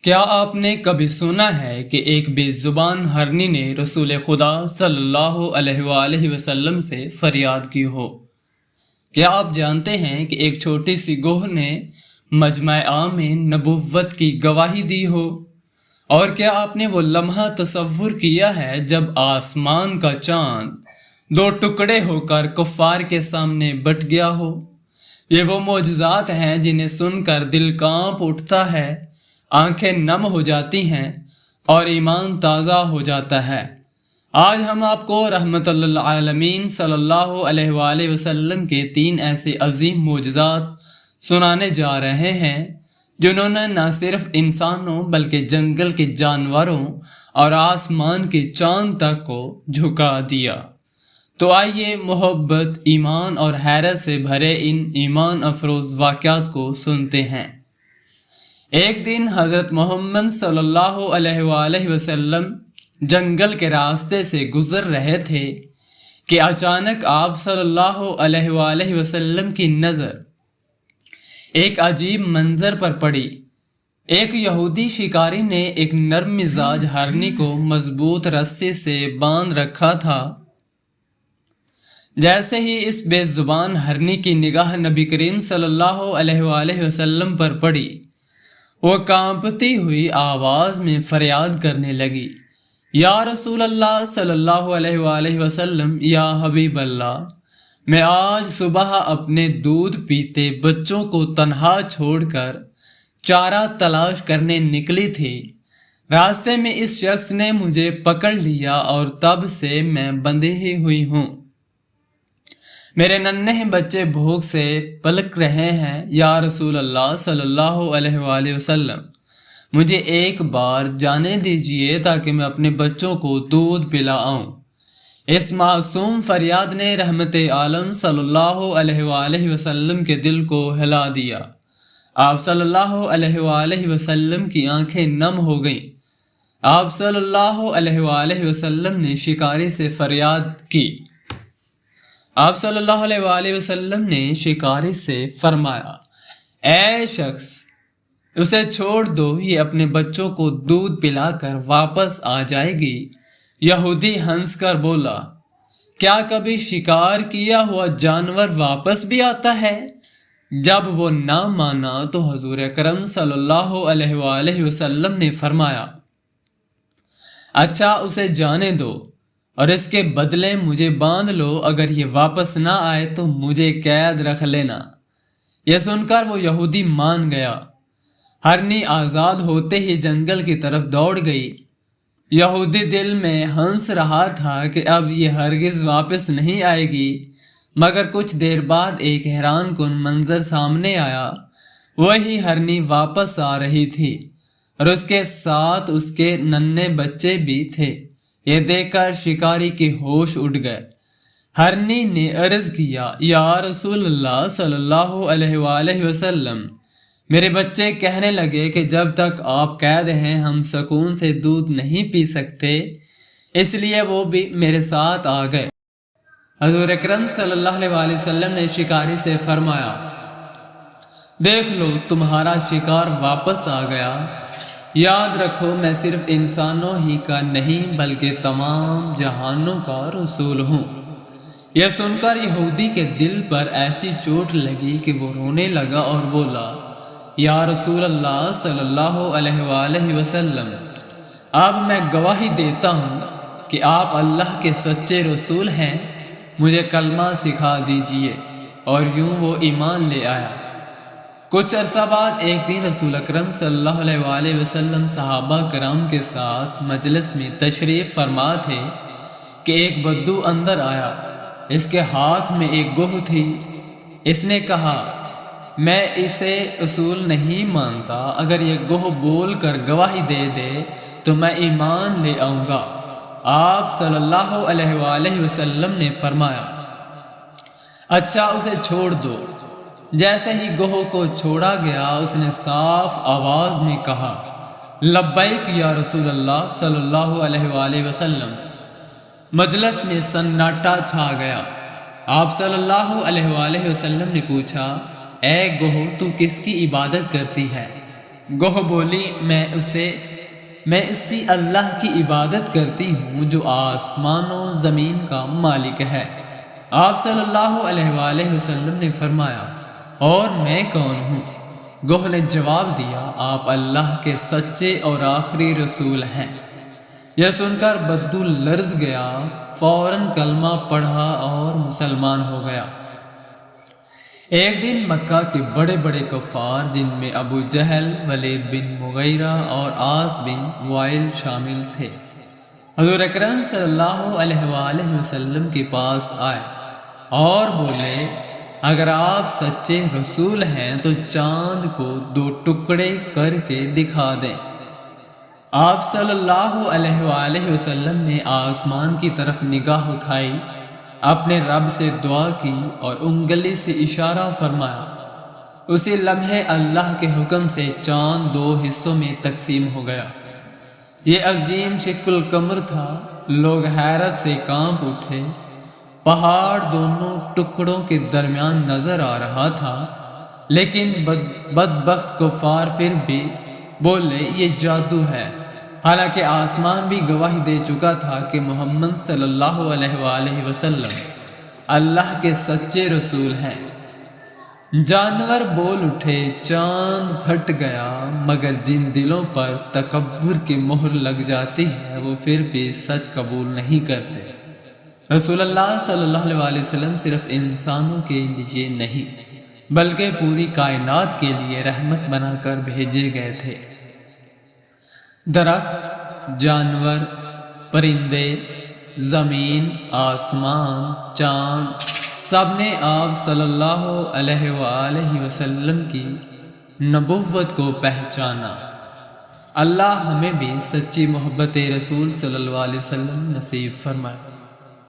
کیا آپ نے کبھی سنا ہے کہ ایک بے زبان ہرنی نے رسول خدا صلی اللہ علیہ وآلہ وسلم سے فریاد کی ہو؟ کیا آپ جانتے ہیں کہ ایک چھوٹی سی گوہ نے مجمع عام میں نبوت کی گواہی دی ہو؟ اور کیا آپ نے وہ لمحہ تصور کیا ہے جب آسمان کا چاند دو ٹکڑے ہو کر کفار کے سامنے بٹ گیا ہو؟ یہ وہ معجزات ہیں جنہیں سن کر دل کانپ اٹھتا ہے، آنکھیں نم ہو جاتی ہیں اور ایمان تازہ ہو جاتا ہے۔ آج ہم آپ کو رحمت للعالمین صلی اللہ علیہ وآلہ وسلم کے 3 ایسے عظیم معجزات سنانے جا رہے ہیں جنہوں نے نہ صرف انسانوں بلکہ جنگل کے جانوروں اور آسمان کے چاند تک کو جھکا دیا۔ تو آئیے محبت، ایمان اور حیرت سے بھرے ان ایمان افروز واقعات کو سنتے ہیں۔ ایک دن حضرت محمد صلی اللہ علیہ وآلہ وسلم جنگل کے راستے سے گزر رہے تھے کہ اچانک آپ صلی اللہ علیہ وآلہ وسلم کی نظر ایک عجیب منظر پر پڑی۔ ایک یہودی شکاری نے ایک نرم مزاج ہرنی کو مضبوط رسی سے باندھ رکھا تھا۔ جیسے ہی اس بے زبان ہرنی کی نگاہ نبی کریم صلی اللہ علیہ وآلہ وسلم پر پڑی، وہ کانپتی ہوئی آواز میں فریاد کرنے لگی، یا رسول اللہ صلی اللہ علیہ وآلہ وسلم، یا حبیب اللہ، میں آج صبح اپنے دودھ پیتے بچوں کو تنہا چھوڑ کر چارہ تلاش کرنے نکلی تھی۔ راستے میں اس شخص نے مجھے پکڑ لیا اور تب سے میں بندھی ہی ہوئی ہوں۔ میرے ننھے بچے بھوک سے پلک رہے ہیں، یا رسول اللہ صلی اللہ علیہ وآلہ وسلم، مجھے ایک بار جانے دیجیے تاکہ میں اپنے بچوں کو دودھ پلا آؤں۔ اس معصوم فریاد نے رحمت عالم صلی اللہ علیہ وآلہ وسلم کے دل کو ہلا دیا۔ آپ صلی اللہ علیہ وآلہ وسلم کی آنکھیں نم ہو گئیں۔ آپ صلی اللہ علیہ وآلہ وسلم نے شکاری سے فریاد کی۔ آپ صلی اللہ علیہ وآلہ وسلم نے شکاری سے فرمایا، اے شخص، اسے چھوڑ دو، یہ اپنے بچوں کو دودھ پلا کر واپس آ جائے گی۔ یہودی ہنس کر بولا، کیا کبھی شکار کیا ہوا جانور واپس بھی آتا ہے؟ جب وہ نہ مانا تو حضور اکرم صلی اللہ علیہ وآلہ وسلم نے فرمایا، اچھا اسے جانے دو اور اس کے بدلے مجھے باندھ لو، اگر یہ واپس نہ آئے تو مجھے قید رکھ لینا۔ یہ سن کر وہ یہودی مان گیا۔ ہرنی آزاد ہوتے ہی جنگل کی طرف دوڑ گئی۔ یہودی دل میں ہنس رہا تھا کہ اب یہ ہرگز واپس نہیں آئے گی، مگر کچھ دیر بعد ایک حیران کن منظر سامنے آیا۔ وہی ہرنی واپس آ رہی تھی اور اس کے ساتھ اس کے ننھے بچے بھی تھے۔ یہ دیکھ کر شکاری کے ہوش اڑ گئے۔ ہرنی نے عرض کیا، یا رسول اللہ صلی اللہ علیہ وآلہ وسلم، میرے بچے کہنے لگے کہ جب تک آپ قید ہیں ہم سکون سے دودھ نہیں پی سکتے، اس لیے وہ بھی میرے ساتھ آ گئے۔ حضور اکرم صلی اللہ علیہ وآلہ وسلم نے شکاری سے فرمایا، دیکھ لو تمہارا شکار واپس آ گیا۔ یاد رکھو میں صرف انسانوں ہی کا نہیں بلکہ تمام جہانوں کا رسول ہوں۔ یہ سن کر یہودی کے دل پر ایسی چوٹ لگی کہ وہ رونے لگا اور بولا، یا رسول اللہ صلی اللہ علیہ وآلہ وسلم، اب میں گواہی دیتا ہوں کہ آپ اللہ کے سچے رسول ہیں، مجھے کلمہ سکھا دیجیے، اور یوں وہ ایمان لے آیا۔ کچھ عرصہ بعد ایک دن رسول اکرم صلی اللہ علیہ وآلہ وسلم صحابہ کرام کے ساتھ مجلس میں تشریف فرما تھے کہ ایک بدو اندر آیا۔ اس کے ہاتھ میں ایک گوہ تھی۔ اس نے کہا، میں اسے رسول نہیں مانتا، اگر یہ گوہ بول کر گواہی دے دے تو میں ایمان لے آؤں گا۔ آپ صلی اللہ علیہ وآلہ وسلم نے فرمایا، اچھا اسے چھوڑ دو۔ جیسے ہی گوہ کو چھوڑا گیا اس نے صاف آواز میں کہا، لبیک یا رسول اللہ صلی اللہ علیہ وآلہ وسلم۔ مجلس میں سناٹا چھا گیا۔ آپ صلی اللہ علیہ وآلہ وسلم نے پوچھا، اے گوہ تو کس کی عبادت کرتی ہے؟ گوہ بولی میں اسی اللہ کی عبادت کرتی ہوں جو آسمان و زمین کا مالک ہے۔ آپ صلی اللہ علیہ وآلہ وسلم نے فرمایا اور میں کون ہوں؟ گوہ نے جواب دیا آپ اللہ کے سچے اور آخری رسول ہیں۔ یہ سن کر بدو لرز گیا، فوراً کلمہ پڑھا اور مسلمان ہو گیا۔ ایک دن مکہ کے بڑے بڑے کفار جن میں ابو جہل، ولید بن مغیرہ اور عاص بن وائل شامل تھے، حضور اکرم صلی اللہ علیہ وآلہ وسلم کے پاس آئے اور بولے اگر آپ سچے رسول ہیں تو چاند کو 2 ٹکڑے کر کے دکھا دیں۔ آپ صلی اللہ علیہ وآلہ وسلم نے آسمان کی طرف نگاہ اٹھائی، اپنے رب سے دعا کی اور انگلی سے اشارہ فرمایا۔ اسی لمحے اللہ کے حکم سے چاند 2 حصوں میں تقسیم ہو گیا۔ یہ عظیم شکل القمر تھا، لوگ حیرت سے کانپ اٹھے۔ پہاڑ دونوں ٹکڑوں کے درمیان نظر آ رہا تھا، لیکن بدبخت کفار پھر بھی بولے یہ جادو ہے، حالانکہ آسمان بھی گواہی دے چکا تھا کہ محمد صلی اللہ علیہ وآلہ وسلم اللہ کے سچے رسول ہیں۔ جانور بول اٹھے، چاند پھٹ گیا، مگر جن دلوں پر تکبر کی مہر لگ جاتی ہے وہ پھر بھی سچ قبول نہیں کرتے۔ رسول اللہ صلی اللہ علیہ وآلہ وسلم صرف انسانوں کے لیے نہیں بلکہ پوری کائنات کے لیے رحمت بنا کر بھیجے گئے تھے۔ درخت، جانور، پرندے، زمین، آسمان، چاند، سب نے آپ صلی اللہ علیہ وآلہ وسلم کی نبوت کو پہچانا۔ اللہ ہمیں بھی سچی محبت رسول صلی اللہ علیہ وسلم نصیب فرمائے۔